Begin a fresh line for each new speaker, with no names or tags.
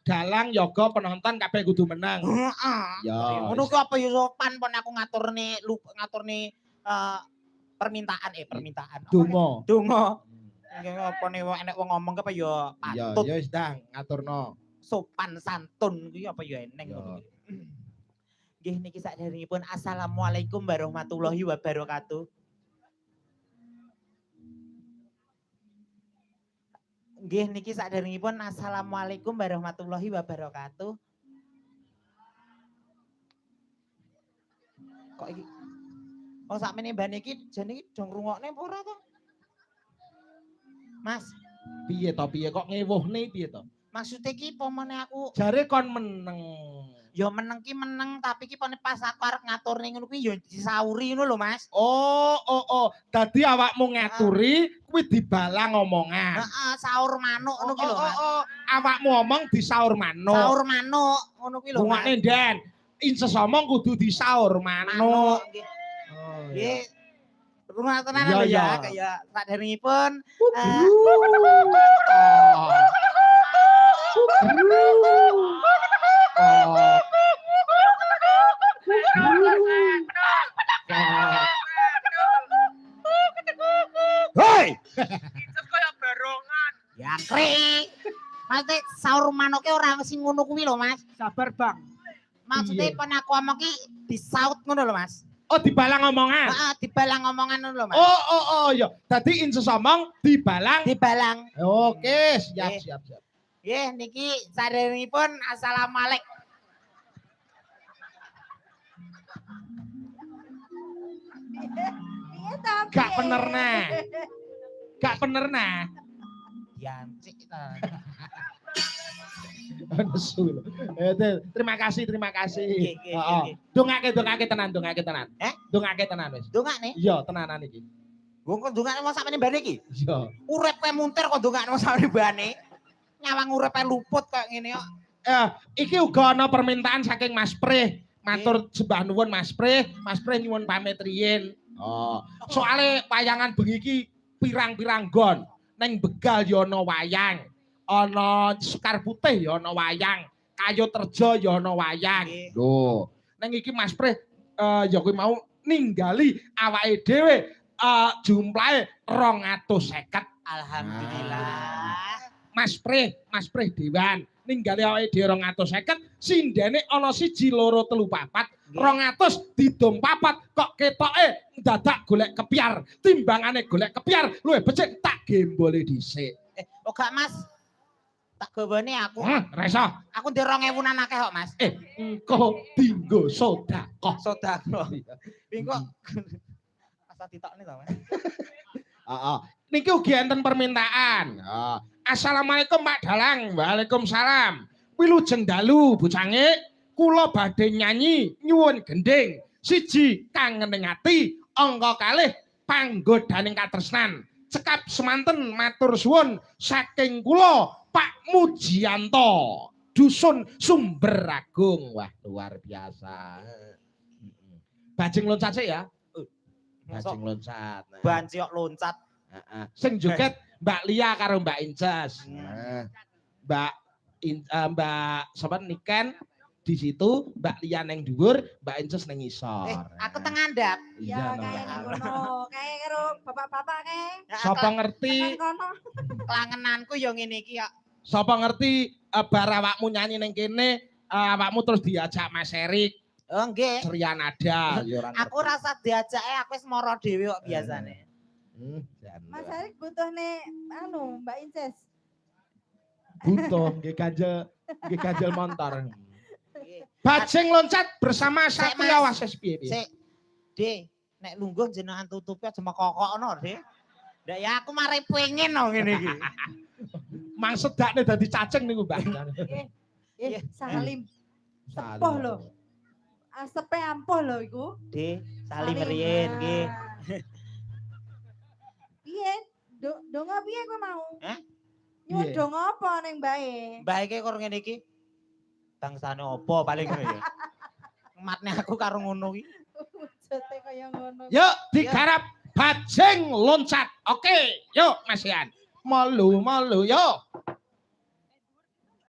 dalang yoga penonton kabeh kudu menang.
Heeh.
Ya.
Ngono ku apa ya sopan pon aku ngaturne permintaan.
Donga.
Donga. Apa nih enek wong ngomong apa ya patut.
Ya wis dah ngaturno.
Sopan santun kuwi apa ya eneng ngono kuwi. Nggih niki sakderengipun assalamualaikum warahmatullahi wabarakatuh. Nggih niki sakderengipun assalamualaikum warahmatullahi wabarakatuh. Kok iki sakmene mbak niki jane iki do ngrungokne apa ora to? Mas,
Piye kok ngewuhne piye to?
maksudnya ki pomone aku
Jare kon meneng.
ya meneng ki meneng tapi ki pas aku arep ngaturne ngono kuwi ya disauri ngono lho Mas.
Oh. Dadi awakmu ngaturi kuwi dibalang omongan.
Heeh, saur manuk ngono ki lho Mas.
Awakmu omong disaur manuk.
Saur manuk ngono kuwi lho Mas.
Rungokne Den. Inces omong kudu disaur manuk.
Nggih. Rumah tenan ya kayak sakderengipun
Hei!
Itu kayak barongan. Ya krik. Maksudnya saur manuknya orang sing ngono kuwi lho Mas.
Sabar Bang.
Maksudnya pon aku omong ki disaut ngono lho Mas.
Oh dibalang omongan.
Heeh, dibalang omongan ngono lho Mas.
Oh ya. Dadi inces omong dibalang. Oke, siap.
Nggih niki sadèrèngipun assalamualaikum.
Gak bener nah.
Yancik ta.
Terima kasih.
Heeh.
Dongake tenan. Dongake tenan wis.
Dongane?
Iya, tenanan iki.
Wong kok dongane mau sampe mbane iki?
Iya.
Urip kowe muntir kok dongane mau sampe mbane. Nyawang uripe luput kok ngene kok.
Iki uga ana permintaan saking Mas Prih. Matur sembah nuwun Mas Prih nyuwun pamit riyin. Oh, soale wayangan bengi iki pirang-pirang gon. Neng Begal ya ana wayang. Ana Sekar Putih ya ana wayang. Kayu Terjo ya ana wayang. Lho, neng iki Mas Prih ya kuwi mau ninggali awake dhewe jumlahe 250.
Alhamdulillah.
Mas Prih Dewan ninggali awake dhewe 250 sindene ana 1 2 3 4 200 didong 4 kok ketoke dadak golek kepiar timbangane golek kepiar luwih becik tak gembole dhisik.
Oh gak Mas. Tak gawene aku.
Ora iso.
Aku ndek 2000-an akeh kok Mas.
Engko dinggo sedekah.
Sedekah. Engko asa ditokne to Mas.
Heeh. Niki ugi enten permintaan. Assalamualaikum Pak Dalang. Waalaikumsalam. Wilujeng dalu bocange kula badhe nyanyi nyuwun gending. 1 kangening ati, angka 2 panggodaning katresnan. Cekap semanten matur suwun saking kula Pak Mujianto. Dusun Sumber Agung. Wah, luar biasa. Bajing loncat sik ya. Bajing loncat.
Banciok loncat.
Sing joget Mbak Lia karo Mbak Inces. Mbak sapa Niken di situ, Mbak Lia neng dhuwur, Mbak Inces neng isor.
Aku teng ngandhap.
Ya kae ngono, kae karo bapak-bapak kae.
Sapa ngerti
Klangenanku ya ngene iki kok.
Sapa ngerti bar awakmu nyanyi neng kene, awakmu terus diajak Mas Erik.
Oh nggih.
Ceria nada.
Aku rasa diajake aku wis mara dhewe kok biasane.
Mas Erik butuh nih Mbak Inces.
Butuh nggih ganjel montor. Bajing loncat bersama Satria Wases piye piye.
Sik. De, nek lungguh jenengan tutupi aja mekokokno, De. Ndak ya aku mare pengen no ngene iki.
Mang sedakne dadi cacing niku, Mbak.
Salim. Sepuh lho. Asepe ampuh lho iku.
De, salim riyen nggih.
Piye? Donga piye kowe mau?
Nyuwun
donga apa ning mbae?
Mbae iki karo ngene iki. Bangsane apa paling ngono ya. Matne aku karo ngono iki.
Wujude kaya ngono.
Yuk digarap bajing loncat. Oke, yuk Mas Ian. Malu, yuk.